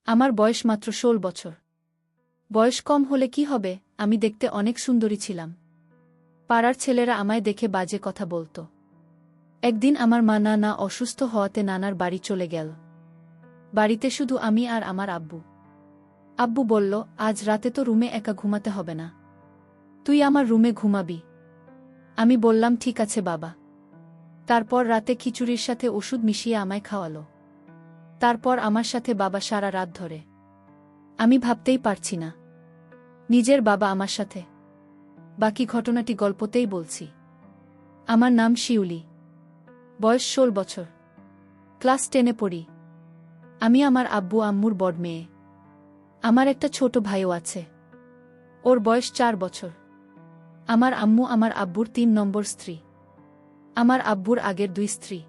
আমার বয়স মাত্র ১৬ বছর। বয়স কম হলে কি হবে, আমি দেখতে অনেক সুন্দরী ছিলাম। পাড়ার ছেলেরা আমায় দেখে বাজে কথা বলত। একদিন আমার মা না অসুস্থ হওয়াতে নানার বাড়ি চলে গেল। বাড়িতে শুধু আমি আর আমার আব্বু। আব্বু বলল, আজ রাতে তো রুমে একা ঘুমাতে হবে না, তুই আমার রুমে ঘুমাবি। আমি বললাম ঠিক আছে বাবা। তারপর রাতে খিচুড়ির সাথে ওষুধ মিশিয়ে আমায় খাওয়ালো। তারপর আমার সাথে বাবা সারা রাত ধরে। আমি ভাবতেই পারছি না, নিজের বাবা আমার সাথে। বাকি ঘটনাটি গল্পতেই বলছি। আমার নাম শিউলি। বয়স ১৬ বছর। ক্লাস 10-এ পড়ি। আমি আমার আব্বু আম্মুর বড় মেয়ে। আমার একটা ছোট ভাইও আছে, ওর বয়স ৪ বছর। আমার আম্মু আমার আব্বুর ৩ নম্বর স্ত্রী। আমার আব্বুর আগের ২ স্ত্রী।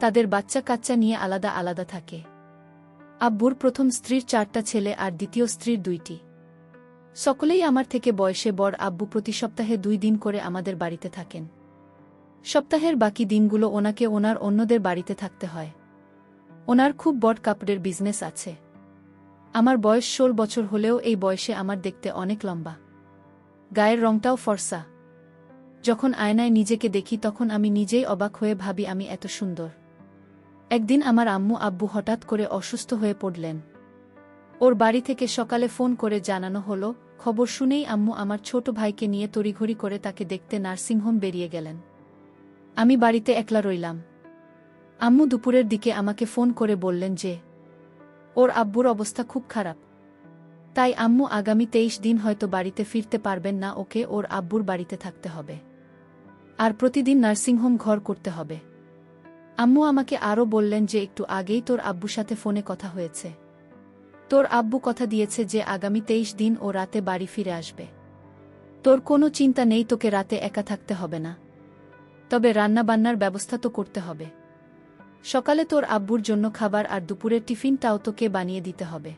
তাদের বাচ্চা কাচ্চা নিয়ে আলাদা আলাদা থাকে। আব্বুর প্রথম স্ত্রীর ৪টা ছেলে আর দ্বিতীয় স্ত্রীর ২টি। সকলেই আমার থেকে বয়সে বড়। আব্বু প্রতি সপ্তাহে ২ দিন করে আমাদের বাড়িতে থাকেন। সপ্তাহের বাকি দিনগুলো ওনাকে ওনার অন্যদের বাড়িতে থাকতে হয়। ওনার খুব বড় কাপড়ের বিজনেস আছে। আমার বয়স ১৬ বছর হলেও এই বয়সে আমার দেখতে অনেক লম্বা। গায়ের রংটাও ফর্সা। যখন আয়নায় নিজেকে দেখি তখন আমি নিজেই অবাক হয়ে ভাবি আমি এত সুন্দর। একদিন আমার আম্মু আব্বু হঠাৎ করে অসুস্থ হয়ে পড়লেন। ওর বাড়ি থেকে সকালে ফোন করে জানানো হলো। খবর শুনেই আম্মু আমার ছোট ভাইকে নিয়ে তড়িঘড়ি করে তাকে দেখতে নার্সিংহোম বেরিয়ে গেলেন। আমি বাড়িতে একলা রইলাম। আম্মু দুপুরের দিকে আমাকে ফোন করে বললেন যে ওর আব্বুর অবস্থা খুব খারাপ। তাই আম্মু আগামী ২৩ দিন হয়তো বাড়িতে ফিরতে পারবেন না, ওকে ওর আব্বুর বাড়িতে থাকতে হবে। আর প্রতিদিন নার্সিংহোম ঘর করতে হবে। আম্মু আমাকে আরও বললেন যে একটু আগেই তোর আব্বুর সাথে ফোনে কথা হয়েছে। তোর আব্বু কথা দিয়েছে যে আগামী ২৩ দিন ও রাতে বাড়ি ফিরে আসবে। তোর কোনো চিন্তা নেই, তোকে রাতে একা থাকতে হবে না। তবে রান্নাবান্নার ব্যবস্থা তো করতে হবে। সকালে তোর আব্বুর জন্য খাবার আর দুপুরের টিফিনটাও তোকে বানিয়ে দিতে হবে।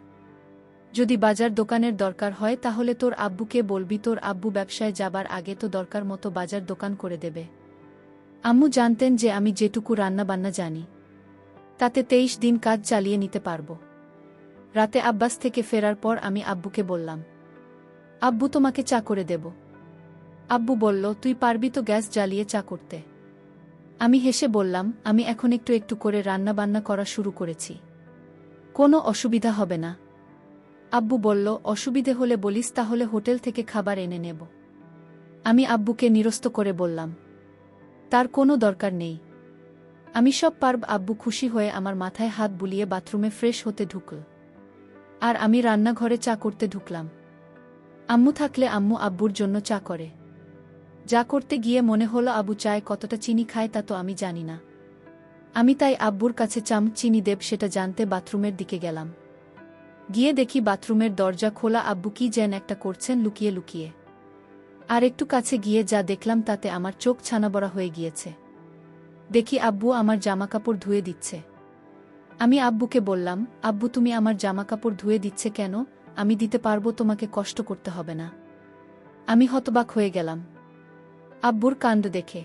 যদি বাজার দোকানের দরকার হয় তাহলে তোর আব্বুকে বলবি, তোর আব্বু ব্যবসায় যাবার আগে তো দরকার মতো বাজার দোকান করে দেবে। আম্মু জানতেন যে আমি যেটুকু রান্নাবান্না জানি তাতে ২৩ দিন কাজ চালিয়ে নিতে পারব। রাতে আব্বাস থেকে ফেরার পর আমি আব্বুকে বললাম, আব্বু তোমাকে চা করে দেব। আব্বু বলল, তুই পারবি তো গ্যাস জ্বালিয়ে চা করতে? আমি হেসে বললাম, আমি এখন একটু একটু করে রান্নাবান্না করা শুরু করেছি, কোনো অসুবিধা হবে না। আব্বু বলল, অসুবিধে হলে বলিস, তাহলে হোটেল থেকে খাবার এনে নেব। আমি আব্বুকে নিরস্ত করে বললাম, তার কোনো দরকার নেই, আমি সব পারব। আব্বু খুশি হয়ে আমার মাথায় হাত বুলিয়ে বাথরুমে ফ্রেশ হতে ঢুকল। আর আমি রান্নাঘরে চা করতে ঢুকলাম। আম্মু থাকলে আম্মু আব্বুর জন্য চা করে। যা করতে গিয়ে মনে হলো আব্বু চায় কতটা চিনি খায় তা তো আমি জানি না। আমি তাই আব্বুর কাছে চিনি দেব সেটা জানতে বাথরুমের দিকে গেলাম। গিয়ে দেখি বাথরুমের দরজা খোলা। আব্বু কি যেন একটা করছেন লুকিয়ে লুকিয়ে। আর একটু কাছে গিয়ে যা দেখলাম তাতে আমার চোখ ছানাবড়া হয়ে গিয়েছে। দেখি আব্বু আমার জামাকাপড় ধুয়ে দিচ্ছে। আমি আব্বুকে বললাম, আব্বু তুমি আমার জামাকাপড় ধুয়ে দিচ্ছে কেন? আমি দিতে পারবো, তোমাকে কষ্ট করতে হবে না। আমি হতবাক হয়ে গেলাম আব্বুর কাণ্ড দেখে।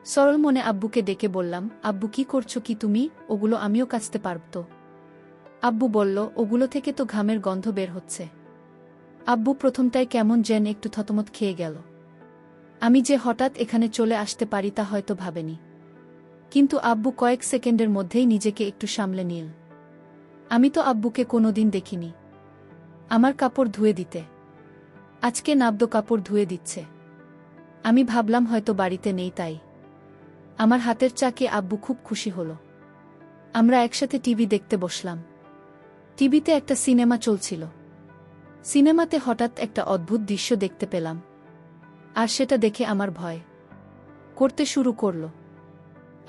সরল মনে আব্বুকে ডেকে বললাম, আব্বু কি করছো কি তুমি? ওগুলো আমিও কাচতে পারব তো? আব্বু বলল, ওগুলো থেকে তো ঘামের গন্ধ বের হচ্ছে। আব্বু প্রথমটায় কেমন যেন একটু থতমত খেয়ে গেল। আমি যে হঠাৎ এখানে চলে আসতে পারি তা হয়তো ভাবেনি। কিন্তু আব্বু কয়েক সেকেন্ডের মধ্যেই নিজেকে একটু সামলে নিল। আমি তো আব্বুকে কোনোদিন দেখিনি আমার কাপড় ধুয়ে দিতে। আজকে নাবদো কাপড় ধুয়ে দিচ্ছে। আমি ভাবলাম হয়তো বাড়িতে নেই, তাই আমার হাতের চাকে আব্বু খুব খুশি হল। আমরা একসাথে টিভি দেখতে বসলাম। টিভিতে একটা সিনেমা চলছিল। সিনেমাতে হঠাৎ একটা অদ্ভুত দৃশ্য দেখতে পেলাম। আর সেটা দেখে আমার ভয় করতে শুরু করল।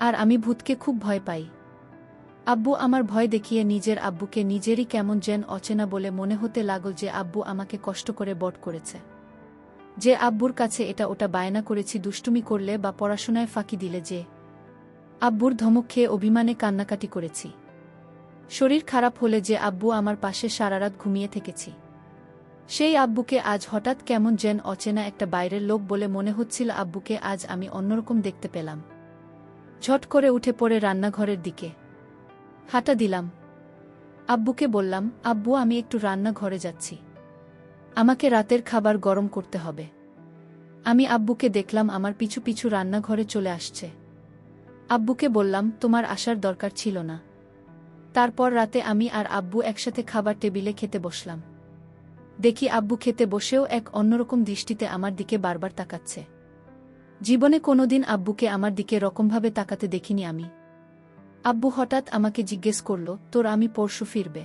আর আমি ভূতকে খুব ভয় পাই। আব্বু আমার ভয় দেখিয়ে নিজের আব্বুকে নিজেরই কেমন যেন অচেনা বলে মনে হতে লাগল। যে আব্বু আমাকে কষ্ট করে বড় করেছে, যে আব্বুর কাছে এটা ওটা বায়না করেছি দুষ্টুমি করলে বা পড়াশোনায় ফাঁকি দিলে, যে আব্বুর ধমক খেয়ে অভিমানে কান্নাকাটি করেছি, শরীর খারাপ হলে যে আব্বু আমার পাশে সারারাত ঘুমিয়ে থেকেছি, সেই আব্বুকে আজ হঠাৎ কেমন যেন অচেনা একটা বাইরের লোক বলে মনে হচ্ছিল। আব্বুকে আজ আমি অন্যরকম দেখতে পেলাম। ঝট করে উঠে পড়ে রান্নাঘরের দিকে হাঁটা দিলাম। আব্বুকে বললাম, আব্বু আমি একটু রান্নাঘরে যাচ্ছি। আমাকে রাতের খাবার গরম করতে হবে। আমি আব্বুকে দেখলাম আমার পিছু পিছু রান্নাঘরে চলে আসছে। আব্বুকে বললাম, তোমার আসার দরকার ছিল না। তারপর রাতে আমি আর আব্বু একসাথে খাবার টেবিলে খেতে বসলাম। দেখি আব্বু খেতে বসেও এক অন্যরকম দৃষ্টিতে আমার দিকে বারবার তাকাচ্ছে। জীবনে কোনোদিন আব্বুকে আমার দিকে রকমভাবে তাকাতে দেখিনি আমি। আব্বু হঠাৎ আমাকে জিজ্ঞেস করল, তোর আমি পরশু ফিরবে?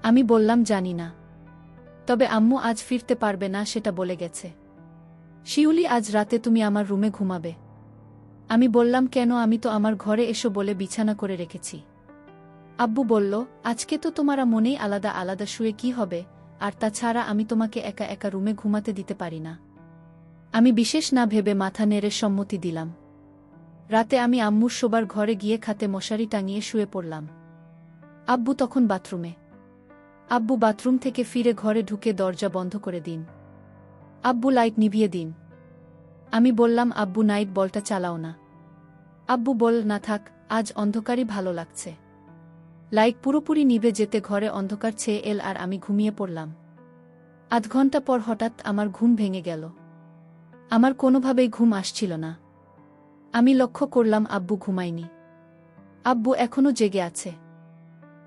আমি বললাম, জানি না। তবে আম্মু আজ ফিরতে পারবে না সেটা বলে গেছে। শিউলি, আজ রাতে তুমি আমার রুমে ঘুমাবে। আমি বললাম, কেন? আমি তো আমার ঘরে এসো বলে বিছানা করে রেখেছি। আব্বু বলল, আজকে তো তোমারা মনেই আলাদা আলাদা শুয়ে কি হবে, আর তাছাড়া আমি তোমাকে একা একা রুমে ঘুমাতে দিতে পারি না। আমি বিশেষ না ভেবে মাথা নেড়ে সম্মতি দিলাম। রাতে আমি আম্মুর শোবার ঘরে গিয়ে খাতে মশারি টাঙিয়ে শুয়ে পড়লাম। আব্বু তখন বাথরুমে। আব্বু বাথরুম থেকে ফিরে ঘরে ঢুকে দরজা বন্ধ করে দিন। আব্বু, লাইট নিভিয়ে দিন। আমি বললাম, আব্বু নাইট বলটা চালাও না। আব্বু বল, না থাক, আজ অন্ধকারই ভালো লাগছে। লাইট পুরোপুরি নিভে যেতে ঘরে অন্ধকার ছেয়ে এল আর আমি ঘুমিয়ে পড়লাম। আধ ঘন্টা পর হঠাৎ আমার ঘুম ভেঙে গেল। আমার কোনোভাবেই ঘুম আসছিল না। আমি লক্ষ্য করলাম আব্বু ঘুমায়নি। আব্বু এখনো জেগে আছে।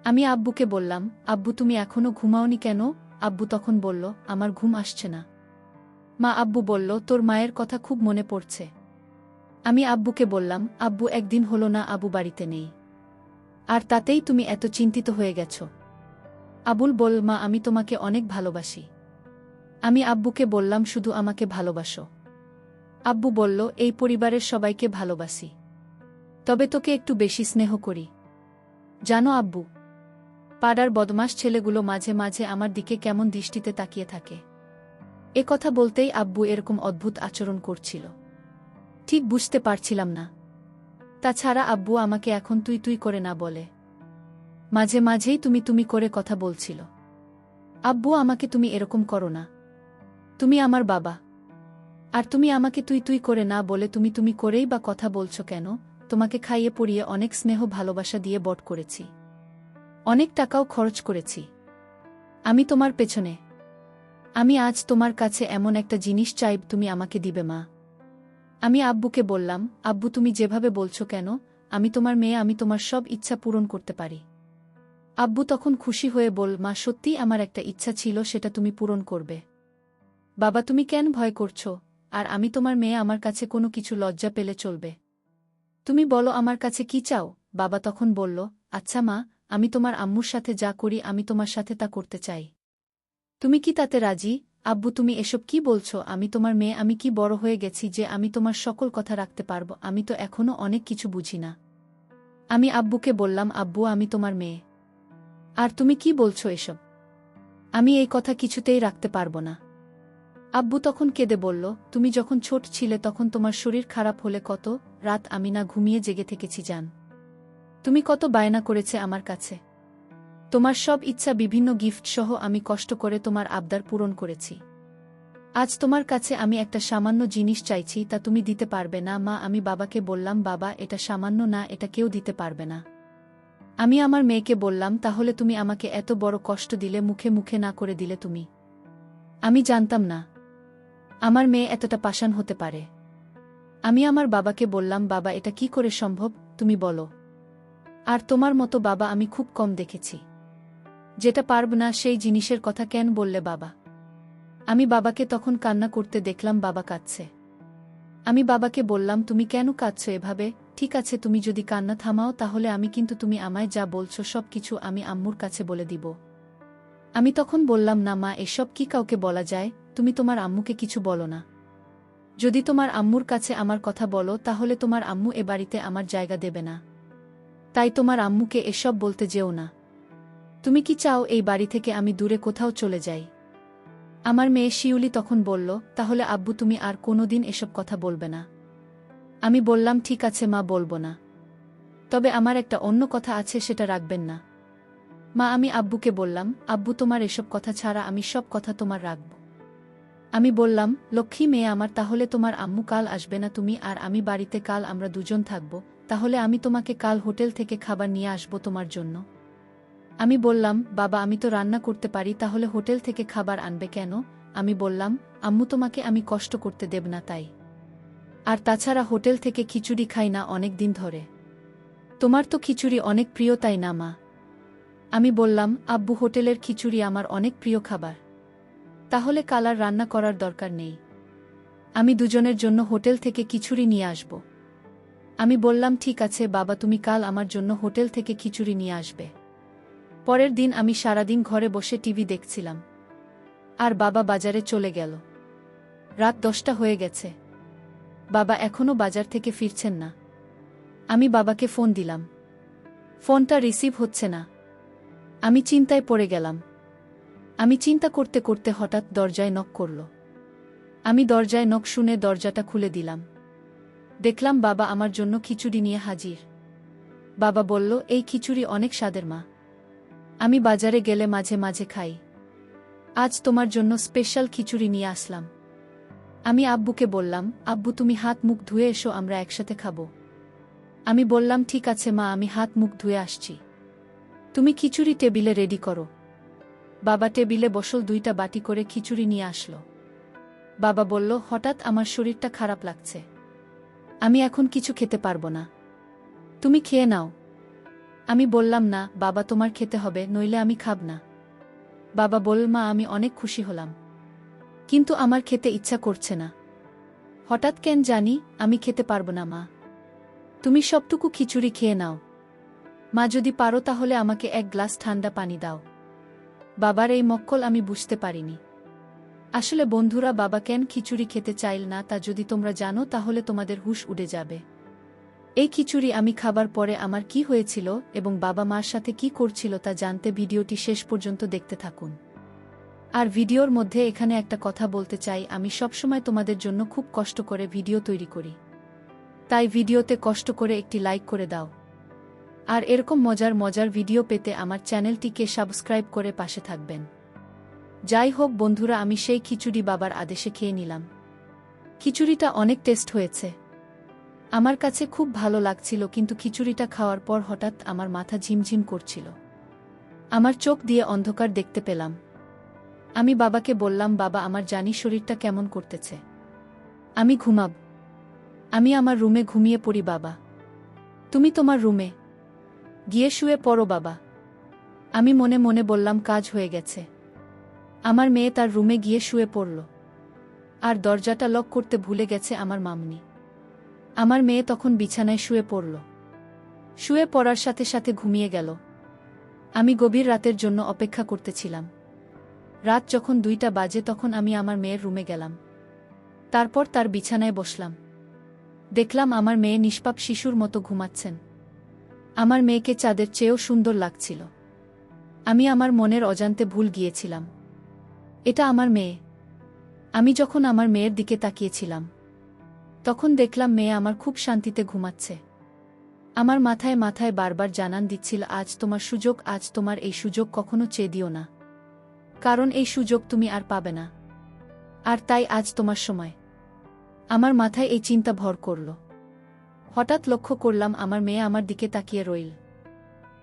আমি আব্বুকে বললাম, আব্বু তুমি এখনো ঘুমাওনি কেন? আব্বু তখন বলল, আমার ঘুম আসছে না। মা, আব্বু বলল, তোর মায়ের কথা খুব মনে পড়ছে। আমি আব্বুকে বললাম, আব্বু একদিন হলো না আবু বাড়িতে নেই, আর তাতেই তুমি এত চিন্তিত হয়ে গেছ। আবুল বল, মা আমি তোমাকে অনেক ভালোবাসি। আমি আব্বুকে বললাম, শুধু আমাকে ভালোবাসো? আব্বু বলল, এই পরিবারের সবাইকে ভালোবাসি, তবে তোকে একটু বেশি স্নেহ করি। জানো আব্বু, পাড়ার বদমাশ ছেলেগুলো মাঝে মাঝে আমার দিকে কেমন দৃষ্টিতে তাকিয়ে থাকে। এ কথা বলতেই আব্বু এরকম অদ্ভুত আচরণ করছিল। ঠিক বুঝতে পারছিলাম না। তাছাড়া আব্বু আমাকে এখন তুই তুই করে না বলে, মাঝে মাঝেই তুমি তুমি করে কথা বলছিল। আব্বু, আমাকে তুমি এরকম করো না। তুমি আমার বাবা, আর তুমি আমাকে তুই তুই করে না বলে তুমি তুমি করেই বা কথা বলছো কেন? তোমাকে খাইয়ে পড়িয়ে অনেক স্নেহ ভালোবাসা দিয়ে বড় করেছি, অনেক টাকাও খরচ করেছি আমি তোমার পেছনে। আমি আজ তোমার কাছে এমন একটা জিনিস চাই, তুমি আমাকে দিবে মা? আমি আব্বুকে বললাম, আব্বু তুমি যেভাবে বলছো কেন? আমি তোমার মেয়ে, আমি তোমার সব ইচ্ছা পূরণ করতে পারি। আব্বু তখন খুশি হয়ে বল, মা সত্যিই আমার একটা ইচ্ছা ছিল, সেটা তুমি পূরণ করবে। বাবা তুমি কেন ভয় করছো? আর আমি তোমার মেয়ে, আমার কাছে কোনো কিছু লজ্জা পেলে চলবে। তুমি বলো আমার কাছে কি চাও? বাবা তখন বলল, আচ্ছা মা, আমি তোমার আম্মুর সাথে যা করি আমি তোমার সাথে তা করতে চাই। তুমি কি তাতে রাজি? আব্বু তুমি এসব কি বলছো? আমি তোমার মেয়ে, আমি কি বড় হয়ে গেছি যে আমি তোমার সকল কথা রাখতে পারবো? আমি তো এখনো অনেক কিছু বুঝি না। আমি আব্বুকে বললাম, আব্বু আমি তোমার মেয়ে, আর তুমি কি বলছো এসব? আমি এই কথা কিছুতেই রাখতে পারবো না। আব্বু তখন কেঁদে বলল, তুমি যখন ছোট ছিলে তখন তোমার শরীর খারাপ হলে কত রাত আমি না ঘুমিয়ে জেগে থেকেছি জান। তুমি কত বায়না করেছে আমার কাছে। তোমার সব ইচ্ছা, বিভিন্ন গিফট সহ আমি কষ্ট করে তোমার আবদার পূরণ করেছি। আজ তোমার কাছে আমি একটা সামান্য জিনিস চাইছি, তা তুমি দিতে পারবে না মা? আমি বাবাকে বললাম, বাবা এটা সামান্য না, এটা কেউ দিতে পারবে না। আমি আমার মেয়েকে বললাম, তাহলে তুমি আমাকে এত বড় কষ্ট দিলে, মুখে মুখে না করে দিলে তুমি? আমি জানতাম না আমার মেয়ে এতটা পাষাণ হতে পারে। আমি আমার বাবাকে বললাম, বাবা এটা কি করে সম্ভব, তুমি বলো। আর তোমার মতো বাবা আমি খুব কম দেখেছি। যেটা পারব না সেই জিনিসের কথা কেন বললে বাবা? আমি বাবাকে তখন কান্না করতে দেখলাম, বাবা কাঁদছে। আমি বাবাকে বললাম, তুমি কেন কাঁদছো এভাবে? ঠিক আছে তুমি যদি কান্না থামাও তাহলে আমি কিন্তু তুমি আমায় যা বলছো সব কিছু আমি আম্মুর কাছে বলে দিব। আমি তখন বললাম, না মা, এসব কি কাউকে বলা যায়? তুমি তোমার আম্মুকে কিছু বলো না। যদি তোমার আম্মুর কাছে আমার কথা বলো তাহলে তোমার আম্মু এ বাড়িতে আমার জায়গা দেবে না। তাই তোমার আম্মুকে এসব বলতে যেও না। তুমি কি চাও এই বাড়ি থেকে আমি দূরে কোথাও চলে যাই? আমার মেয়ে শিউলি তখন বলল, তাহলে আব্বু তুমি আর কোনোদিন এসব কথা বলবে না? আমি বললাম, ঠিক আছে মা, বলবো না। তবে আমার একটা অন্য কথা আছে, সেটা রাখবেন না? মা, আমি আব্বুকে বললাম, আব্বু তোমার এসব কথা ছাড়া আমি সব কথা তোমার রাখব। আমি বললাম, লক্ষ্মী মেয়ে আমার, তাহলে তোমার আম্মু কাল আসবে না, তুমি আর আমি বাড়িতে কাল আমরা দুজন থাকব, তাহলে আমি তোমাকে কাল হোটেল থেকে খাবার নিয়ে আসব তোমার জন্য। আমি বললাম, বাবা আমি তো রান্না করতে পারি, তাহলে হোটেল থেকে খাবার আনবে কেন? আমি বললাম, আম্মু তোমাকে আমি কষ্ট করতে দেব না তাই। আর তাছাড়া হোটেল থেকে খিচুড়ি খাই না অনেক দিন ধরে। তোমার তো খিচুড়ি অনেক প্রিয় তাই না মা? আমি বললাম, আব্বু হোটেলের খিচুড়ি আমার অনেক প্রিয় খাবার। তাহলে কাল আর রান্না করার দরকার নেই। আমি দুজনের জন্য হোটেল থেকে খিচুড়ি নিয়ে আসব। আমি বললাম, ঠিক আছে বাবা, তুমি কাল আমার জন্য হোটেল থেকে খিচুড়ি নিয়ে আসবে। পরের দিন আমি সারাদিন ঘরে বসে টিভি দেখছিলাম। আর বাবা বাজারে চলে গেল। রাত 10টা হয়ে গেছে। বাবা এখনও বাজার থেকে ফিরছেন না। আমি বাবাকে ফোন দিলাম। ফোনটা রিসিভ হচ্ছে না। আমি চিন্তায় পড়ে গেলাম। আমি চিন্তা করতে করতে হঠাৎ দরজায় নক করল। আমি দরজায় নক শুনে দরজাটা খুলে দিলাম। দেখলাম বাবা আমার জন্য খিচুড়ি নিয়ে হাজির। বাবা বলল, এই খিচুড়ি অনেক স্বাদের মা। আমি বাজারে গেলে মাঝে মাঝে খাই। আজ তোমার জন্য স্পেশাল খিচুড়ি নিয়ে আসলাম। আমি আব্বুকে বললাম, আব্বু তুমি হাত মুখ ধুয়ে এসো, আমরা একসাথে খাবো। আমি বললাম, ঠিক আছে মা, আমি হাত মুখ ধুয়ে আসছি। তুমি খিচুড়ি টেবিলে রেডি করো। বাবা টেবিলে বসল 2টা বাটি করে খিচুড়ি নিয়ে আসলো। বাবা বলল, হঠাৎ আমার শরীরটা খারাপ লাগছে। আমি এখন কিছু খেতে পারবো না। তুমি খেয়ে নাও। আমি বললাম, না বাবা, তোমার খেতে হবে, নইলে আমি খাব না। বাবা বলল, মা আমি অনেক খুশি হলাম, কিন্তু আমার খেতে ইচ্ছা করছে না। হঠাৎ কেন জানি আমি খেতে পারবো না মা। তুমি সবটুকু খিচুড়ি খেয়ে নাও। মা যদি পারো তাহলে আমাকে 1 গ্লাস ঠান্ডা পানি দাও। বাবার এই মক্কল আমি বুঝতে পারিনি। আসলে বন্ধুরা, বাবা কেন খিচুড়ি খেতে চাইল না তা যদি তোমরা জানো তাহলে তোমাদের হুঁশ উড়ে যাবে। এই খিচুড়ি আমি খাবার পরে আমার কি হয়েছিল এবং বাবা মার সাথে কি করছিল তা জানতে ভিডিওটি শেষ পর্যন্ত দেখতে থাকুন। আর ভিডিওর মধ্যে এখানে একটা কথা বলতে চাই, আমি সবসময় তোমাদের জন্য খুব কষ্ট করে ভিডিও তৈরি করি। তাই ভিডিওতে কষ্ট করে একটি লাইক করে দাও। আর এরকম মজার মজার ভিডিও পেতে আমার চ্যানেলটিকে সাবস্ক্রাইব করে পাশে থাকবেন। যাই হোক বন্ধুরা, আমি সেই খিচুড়ি বাবার আদেশে খেয়ে নিলাম। খিচুড়িটা অনেক টেস্ট হয়েছে। আমার কাছে খুব ভালো লাগছিল, কিন্তু খিচুড়িটা খাওয়ার পর হঠাৎ আমার মাথা ঝিমঝিম করছিল। আমার চোখ দিয়ে অন্ধকার দেখতে পেলাম। আমি বাবাকে বললাম, বাবা আমার জানি শরীরটা কেমন করতেছে। আমি ঘুমাব। আমি আমার রুমে ঘুমিয়ে পড়ি বাবা। তুমি তোমার রুমে গিয়ে শুয়ে পড়ো বাবা। আমি মনে মনে বললাম, কাজ হয়ে গেছে। আমার মেয়ে তার রুমে গিয়ে শুয়ে পড়ল। আর দরজাটা লক করতে ভুলে গেছে আমার মামনি। আমার মেয়ে তখন বিছানায় শুয়ে পড়ল। শুয়ে পড়ার সাথে সাথে ঘুমিয়ে গেল। আমি গভীর রাতের জন্য অপেক্ষা করতেছিলাম। রাত যখন 2টা বাজে তখন আমি আমার মেয়ের রুমে গেলাম। তারপর তার বিছানায় বসলাম। দেখলাম আমার মেয়ে নিষ্পাপ শিশুর মতো ঘুমাচ্ছেন। আমার মেয়েকে চাঁদের চেয়েও সুন্দর লাগছিল। আমি আমার মনের অজান্তে ভুল গিয়েছিলাম, এটা আমার মেয়ে। আমি যখন আমার মেয়ের দিকে তাকিয়েছিলাম তখন দেখলাম মেয়ে আমার খুব শান্তিতে ঘুমাচ্ছে। আমার মাথায় মাথায় বারবার জানান দিচ্ছিল, আজ তোমার সুযোগ, আজ তোমার এই সুযোগ কখনো চেয়ে দিও না, কারণ এই সুযোগ তুমি আর পাবে না। আর তাই আজ তোমার সময়। আমার মাথায় এই চিন্তা ভর করল। হঠাৎ লক্ষ্য করলাম আমার মেয়ে আমার দিকে তাকিয়ে রইল।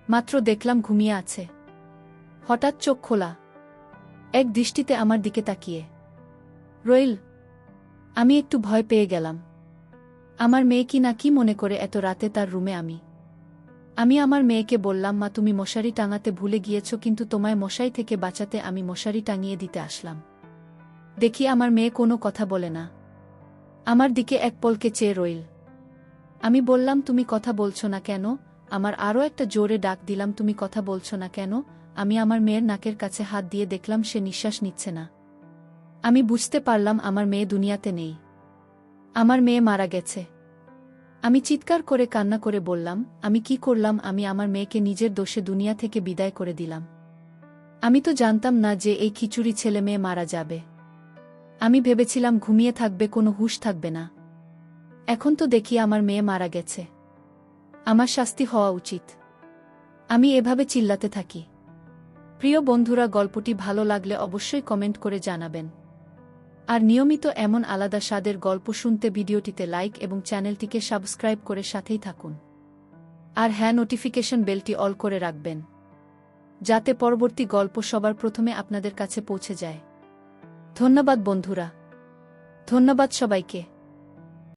মাত্র দেখলাম ঘুমিয়ে আছে। হঠাৎ চোখ খোলা, এক দৃষ্টিতে আমার দিকে তাকিয়ে রইল। আমি একটু ভয় পেয়ে গেলাম। আমার মেয়ে কি না কি মনে করে এত রাতে তার রুমে আমি আমার মেয়েকে বললাম, মা তুমি মশারি টাঙাতে ভুলে গিয়েছ, কিন্তু তোমায় মশাই থেকে বাঁচাতে আমি মশারি টাঙিয়ে দিতে আসলাম। দেখি আমার মেয়ে কোনো কথা বলে না, আমার দিকে এক পলকে চেয়ে রইল। আমি বললাম, তুমি কথা বলছো না কেন? আমার আরও একটা জোরে ডাক দিলাম, তুমি কথা বলছো না কেন? আমি আমার মেয়ের নাকের কাছে হাত দিয়ে দেখলাম সে নিঃশ্বাস নিচ্ছে না। আমি বুঝতে পারলাম আমার মেয়ে দুনিয়াতে নেই। আমার মেয়ে মারা গেছে। আমি চিৎকার করে কান্না করে বললাম, আমি কি করলাম? আমি আমার মেয়েকে নিজের দোষে দুনিয়া থেকে বিদায় করে দিলাম। আমি তো জানতাম না যে এই খিচুড়ি ছেলে মেয়ে মারা যাবে। আমি ভেবেছিলাম ঘুমিয়ে থাকবে, কোনো হুঁশ থাকবে না। এখন তো দেখি আমার মেয়ে মারা গেছে। আমার শাস্তি হওয়া উচিত। আমি এভাবে চিল্লাতে থাকি। প্রিয় বন্ধুরা, গল্পটি ভালো লাগলে অবশ্যই কমেন্ট করে জানাবেন। আর নিয়মিত এমন আলাদা স্বাদের গল্প শুনতে ভিডিওটিতে লাইক এবং চ্যানেলটিকে সাবস্ক্রাইব করে সাথেই থাকুন। আর হ্যাঁ, নোটিফিকেশন বেলটি অল করে রাখবেন। যাতে পরবর্তী গল্প সবার প্রথমে আপনাদের কাছে পৌঁছে যায়। ধন্যবাদ বন্ধুরা। ধন্যবাদ সবাইকে।